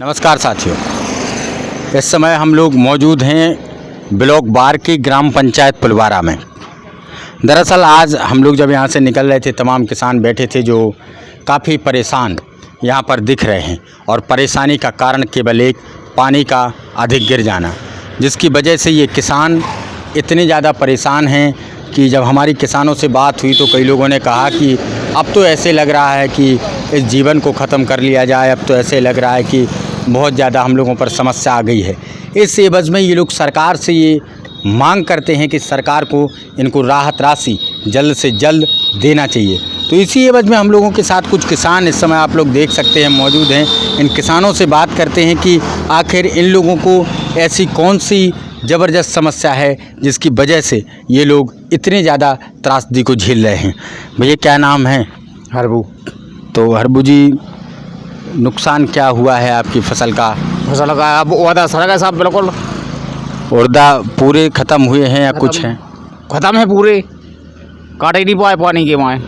नमस्कार साथियों, इस समय हम लोग मौजूद हैं ब्लॉक बार की ग्राम पंचायत पुलवारा में। दरअसल आज हम लोग जब यहाँ से निकल रहे थे, तमाम किसान बैठे थे जो काफ़ी परेशान यहाँ पर दिख रहे हैं। और परेशानी का कारण केवल एक, पानी का अधिक गिर जाना, जिसकी वजह से ये किसान इतने ज़्यादा परेशान हैं कि जब हमारी किसानों से बात हुई तो कई लोगों ने कहा कि अब तो ऐसे लग रहा है कि इस जीवन को ख़त्म कर लिया जाए, अब तो ऐसे लग रहा है कि बहुत ज़्यादा हम लोगों पर समस्या आ गई है। इस एवज में ये लोग सरकार से ये मांग करते हैं कि सरकार को इनको राहत राशि जल्द से जल्द देना चाहिए। तो इसी एवज में हम लोगों के साथ कुछ किसान इस समय आप लोग देख सकते हैं मौजूद हैं। इन किसानों से बात करते हैं कि आखिर इन लोगों को ऐसी कौन सी ज़बरदस्त समस्या है जिसकी वजह से ये लोग इतने ज़्यादा त्रासदी को झेल रहे हैं। भैया क्या नाम है? हरबू। तो हरबू जी, नुकसान क्या हुआ है आपकी फसल का? फसल का अब वादा सड़क साहब बिल्कुल उर्दा पूरे ख़त्म हुए हैं या कुछ हैं? ख़त्म है, पूरे काट ही नहीं पाए पानी के वहाँ।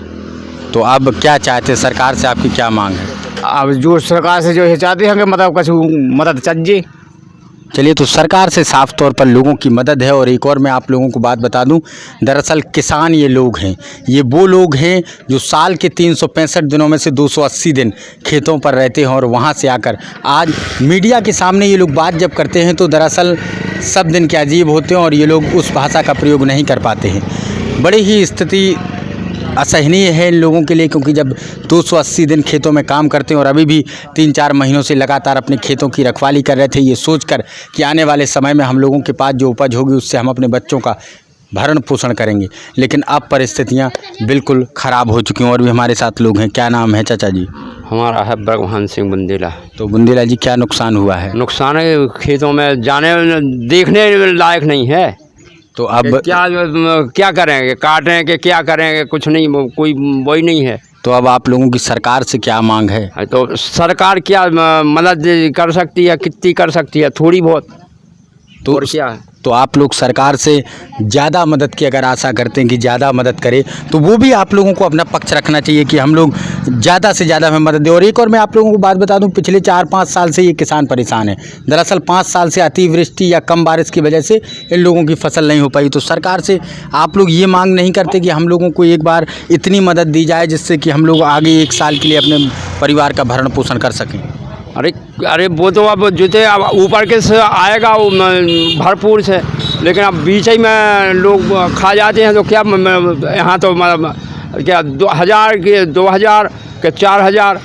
तो अब क्या चाहते हैं, सरकार से आपकी क्या मांग है? अब जो सरकार से जो है चाहते हैं कि मतलब कुछ मदद चाहिए। चलिए, तो सरकार से साफ तौर पर लोगों की मदद है। और एक और मैं आप लोगों को बात बता दूं, दरअसल किसान ये लोग हैं, ये वो लोग हैं जो साल के 365 दिनों में से 280 दिन खेतों पर रहते हैं। और वहां से आकर आज मीडिया के सामने ये लोग बात जब करते हैं तो दरअसल सब दिन के अजीब होते हैं और ये लोग उस भाषा का प्रयोग नहीं कर पाते हैं। बड़ी ही स्थिति असहनीय है इन लोगों के लिए, क्योंकि जब 280 दिन खेतों में काम करते हैं और अभी भी 3-4 महीनों से लगातार अपने खेतों की रखवाली कर रहे थे, ये सोचकर कि आने वाले समय में हम लोगों के पास जो उपज होगी उससे हम अपने बच्चों का भरण पोषण करेंगे। लेकिन अब परिस्थितियां बिल्कुल ख़राब हो चुकी हैं। और भी हमारे साथ लोग हैं। क्या नाम है चाचा जी? हमारा है ब्रह्मन सिंह बुंदेला। तो बुंदेला जी, क्या नुकसान हुआ है? नुकसान है, खेतों में जाने देखने लायक नहीं है। तो अब क्या करेंगे, काटें कि क्या करेंगे, कुछ नहीं, कोई वही नहीं है। तो अब आप लोगों की सरकार से क्या मांग है? तो सरकार क्या मदद कर सकती है, कितनी कर सकती है, थोड़ी बहुत। तो और क्या है? तो आप लोग सरकार से ज़्यादा मदद की अगर आशा करते हैं कि ज़्यादा मदद करे, तो वो भी आप लोगों को अपना पक्ष रखना चाहिए कि हम लोग ज़्यादा से ज़्यादा हमें मदद दें। और एक और मैं आप लोगों को बात बता दूं, पिछले 4-5 साल से ये किसान परेशान है। दरअसल 5 साल से अतिवृष्टि या कम बारिश की वजह से इन लोगों की फसल नहीं हो पाई। तो सरकार से आप लोग ये मांग नहीं करते कि हम लोगों को एक बार इतनी मदद दी जाए जिससे कि हम लोग आगे 1 साल के लिए अपने परिवार का भरण पोषण कर सकें? अरे वो तो अब जुते अब ऊपर के से आएगा वो भरपूर से, लेकिन अब बीच ही में लोग खा जाते हैं। तो क्या यहाँ तो क्या 2000 के 2000 के 4000,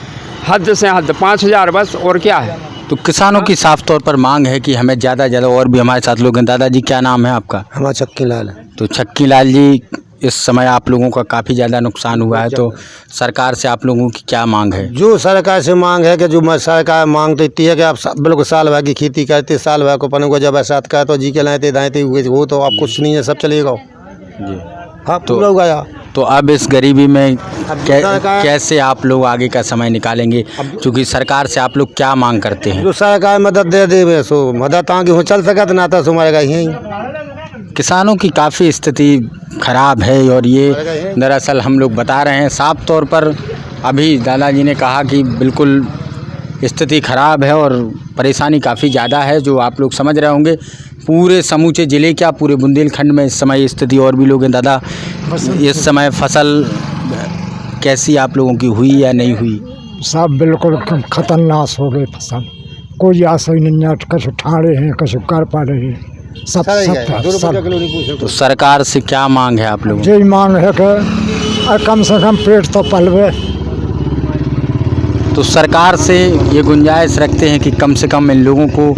हद से हद 5000 बस, और क्या है। तो किसानों की साफ तौर पर मांग है कि हमें ज़्यादा से ज़्यादा। और भी हमारे साथ लोग हैं। दादाजी क्या नाम है आपका? हमारा छक्की लाल है। तो छक्की लाल जी, इस समय आप लोगों का काफ़ी ज़्यादा नुकसान हुआ है, तो सरकार से आप लोगों की क्या मांग है? जो सरकार से मांग है कि जो सरकार मांग तो इतनी है कि आप बिल्कुल साल भर की खेती करते, साल भर को पन को जब ऐसा का तो जी के लाते दाएते हुए वो तो आप कुछ नहीं है, सब चलेगा जी। हाँ, पूरा गया। तो अब इस गरीबी में कैसे आप लोग आगे का समय निकालेंगे, क्योंकि सरकार से आप लोग क्या मांग करते हैं? जो सरकार मदद दे दे सो मदद आगे हो चल सका, तो ना तो मरेगा यहीं। किसानों की काफ़ी स्थिति ख़राब है। और ये दरअसल हम लोग बता रहे हैं साफ तौर पर। अभी दादाजी ने कहा कि बिल्कुल स्थिति ख़राब है और परेशानी काफ़ी ज़्यादा है, जो आप लोग समझ रहे होंगे। पूरे समूचे ज़िले, क्या पूरे बुंदेलखंड में इस समय स्थिति। और भी लोग हैं। दादा, इस समय फसल कैसी आप लोगों की हुई या नहीं हुई? सब बिल्कुल खतरनाक हो गई फसल। कोई आशा ही नहीं है, कुछ ठाड़े हैं, कुछ कर पा रहे हैं, सब। तो सरकार से क्या मांग है आप लोगों? यही मांग है कि कम से कम पेट तो पलवे। तो सरकार से ये गुंजाइश रखते हैं कि कम से कम इन लोगों को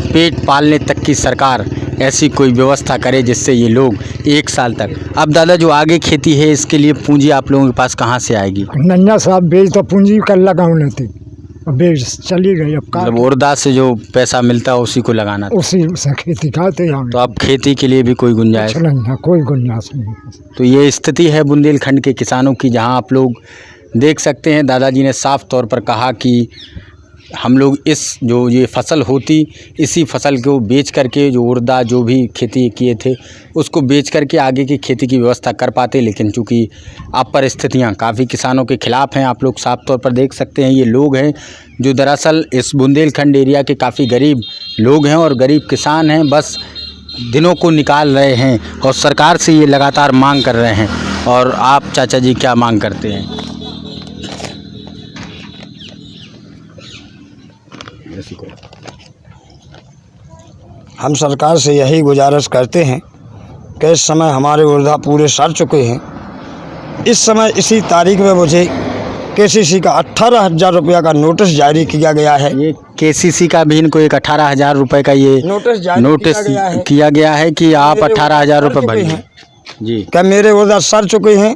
पेट पालने तक की सरकार ऐसी कोई व्यवस्था करे जिससे ये लोग 1 साल तक। अब दादा, जो आगे खेती है इसके लिए पूंजी आप लोगों के पास कहाँ से आएगी? नैया साहब बेच तो पूंजी कर लगाऊ नहीं थी, बेच चली गई। अब मतलब उर्दा से जो पैसा मिलता है उसी को लगाना था? उसी से खेती करते हैं। तो अब खेती के लिए भी कोई गुंजाइश नहीं है, कोई गुंजाइश नहीं। तो ये स्थिति है बुंदेलखंड के किसानों की, जहां आप लोग देख सकते हैं। दादाजी ने साफ तौर पर कहा कि हम लोग इस जो ये फसल होती, इसी फसल को बेच करके जो उड़दा जो भी खेती किए थे उसको बेच करके आगे की खेती की व्यवस्था कर पाते। लेकिन चूँकि अब परिस्थितियाँ काफ़ी किसानों के ख़िलाफ़ हैं। आप लोग साफ तौर पर देख सकते हैं, ये लोग हैं जो दरअसल इस बुंदेलखंड एरिया के काफ़ी गरीब लोग हैं और गरीब किसान हैं, बस दिनों को निकाल रहे हैं और सरकार से ये लगातार मांग कर रहे हैं। और आप चाचा जी क्या मांग करते हैं? हम सरकार से यही गुजारिश करते हैं कि इस समय हमारे उड़दा पूरे सड़ चुके हैं। इस समय इसी तारीख में मुझे केसीसी का 18,000 रुपया का नोटिस जारी किया गया है। ये केसीसी का भी इनको एक 18,000 रुपये का ये नोटिस किया गया है कि आप 18,000 रुपये भरिए जी। क्या मेरे उड़दा सड़ चुके हैं,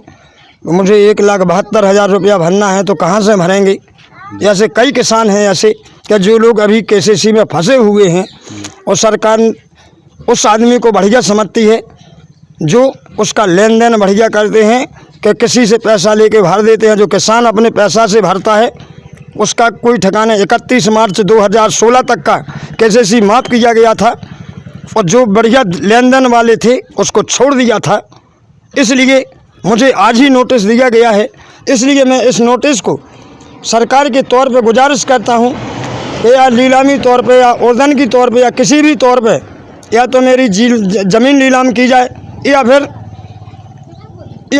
मुझे 1,72,000 रुपया भरना है, तो कहाँ से भरेंगे? ऐसे कई किसान हैं ऐसे कि जो लोग अभी केसीसी में फंसे हुए हैं और सरकार उस आदमी को बढ़िया समझती है जो उसका लेन देन बढ़िया करते हैं कि किसी से पैसा लेके भर देते हैं। जो किसान अपने पैसा से भरता है उसका कोई ठिकाना 31 मार्च 2016 तक का केसीसी माफ़ किया गया था और जो बढ़िया लेन देन वाले थे उसको छोड़ दिया था। इसलिए मुझे आज ही नोटिस दिया गया है। इसलिए मैं इस नोटिस को सरकार के तौर पे गुजारिश करता हूँ कि या नीलामी तौर पे या ओजन की तौर पे या किसी भी तौर पे या तो मेरी ज़मीन नीलाम की जाए या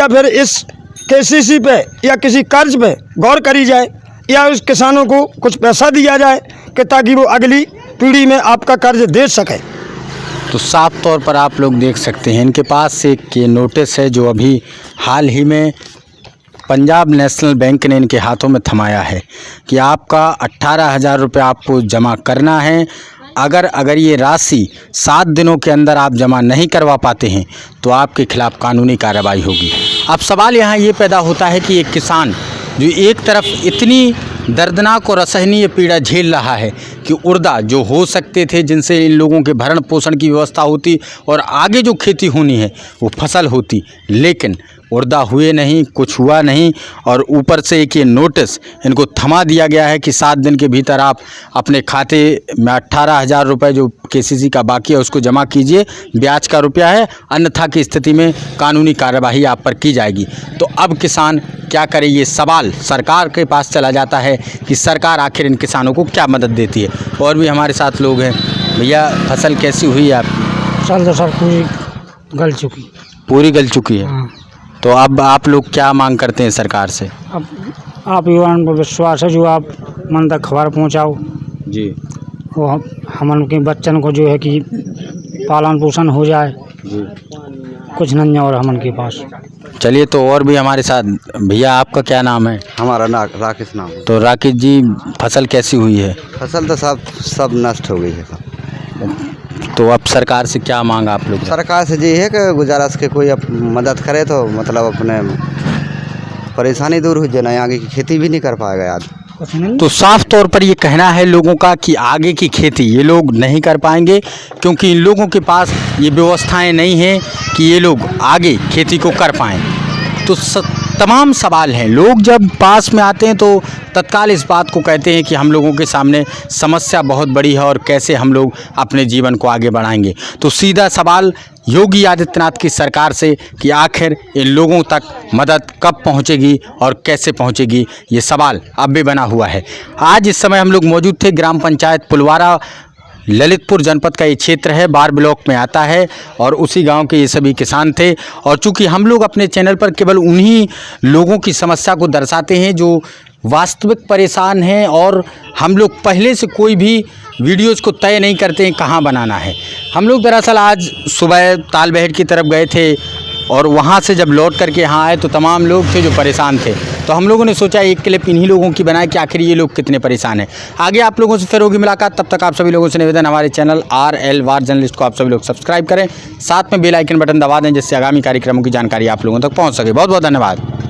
फिर इस केसीसी पे या किसी कर्ज पे गौर करी जाए या उस किसानों को कुछ पैसा दिया जाए कि ताकि वो अगली पीढ़ी में आपका कर्ज दे सके। तो साफ तौर पर आप लोग देख सकते हैं इनके पास एक ये नोटिस है जो अभी हाल ही में पंजाब नेशनल बैंक ने इनके हाथों में थमाया है कि आपका 18,000 रुपये आपको जमा करना है। अगर ये राशि 7 दिनों के अंदर आप जमा नहीं करवा पाते हैं तो आपके खिलाफ़ कानूनी कार्रवाई होगी। अब सवाल यहाँ ये पैदा होता है कि एक किसान जो एक तरफ इतनी दर्दनाक और असहनीय पीड़ा झेल रहा है कि उड़दा जो हो सकते थे, जिनसे इन लोगों के भरण पोषण की व्यवस्था होती और आगे जो खेती होनी है वो फसल होती, लेकिन उड़दा हुए नहीं, कुछ हुआ नहीं। और ऊपर से एक ये नोटिस इनको थमा दिया गया है कि 7 दिन के भीतर आप अपने खाते में 18,000 रुपये जो केसीसी का बाकी है उसको जमा कीजिए, ब्याज का रुपया है, अन्यथा की स्थिति में कानूनी कार्यवाही आप पर की जाएगी। तो अब किसान क्या करे, ये सवाल सरकार के पास चला जाता है कि सरकार आखिर इन किसानों को क्या मदद देती है। और भी हमारे साथ लोग हैं। भैया फसल कैसी हुई है आपकी? फसल तो सर पूरी गल चुकी। पूरी गल चुकी है। हाँ। तो अब आप लोग क्या मांग करते हैं सरकार से? अब आप युवाओं को विश्वास है जो आप मन तक खबर पहुंचाओ जी, वो हम उनके बच्चन को जो है कि पालन पोषण हो जाए जी। कुछ नहीं और हमन के पास। चलिए, तो और भी हमारे साथ। भैया आपका क्या नाम है? हमारा राकेश नाम है। तो राकेश जी, फसल कैसी हुई है? फसल तो सब नष्ट हो गई है सब। तो अब सरकार से क्या मांग आप लोग? सरकार से ये है कि गुजारिश के कोई मदद करे तो मतलब अपने परेशानी दूर हो जाए, आगे की खेती भी नहीं कर पाएगा आदमी। तो साफ तौर पर ये कहना है लोगों का कि आगे की खेती ये लोग नहीं कर पाएंगे क्योंकि इन लोगों के पास ये व्यवस्थाएं नहीं हैं कि ये लोग आगे खेती को कर पाएँ। तो तमाम सवाल हैं। लोग जब पास में आते हैं तो तत्काल इस बात को कहते हैं कि हम लोगों के सामने समस्या बहुत बड़ी है और कैसे हम लोग अपने जीवन को आगे बढ़ाएंगे। तो सीधा सवाल योगी आदित्यनाथ की सरकार से कि आखिर इन लोगों तक मदद कब पहुंचेगी और कैसे पहुंचेगी, ये सवाल अब भी बना हुआ है। आज इस समय हम लोग मौजूद थे ग्राम पंचायत पुलवारा, ललितपुर जनपद का ये क्षेत्र है, बार ब्लॉक में आता है और उसी गांव के ये सभी किसान थे। और चूंकि हम लोग अपने चैनल पर केवल उन्हीं लोगों की समस्या को दर्शाते हैं जो वास्तविक परेशान हैं और हम लोग पहले से कोई भी वीडियोज़ को तय नहीं करते हैं कहाँ बनाना है। हम लोग दरअसल आज सुबह तालबेहट की तरफ गए थे और वहाँ से जब लौट करके यहाँ आए तो तमाम लोग थे जो परेशान थे। तो हम लोगों ने सोचा एक क्लिप इन्हीं लोगों की बनाए कि आखिर ये लोग कितने परेशान हैं। आगे आप लोगों से फिर होगी मुलाकात। तब तक आप सभी लोगों से निवेदन, हमारे चैनल RL वार जर्नलिस्ट को आप सभी लोग सब्सक्राइब करें, साथ में बेल आइकन बटन दबा दें जिससे आगामी कार्यक्रमों की जानकारी आप लोगों तक पहुँच सके। बहुत बहुत धन्यवाद।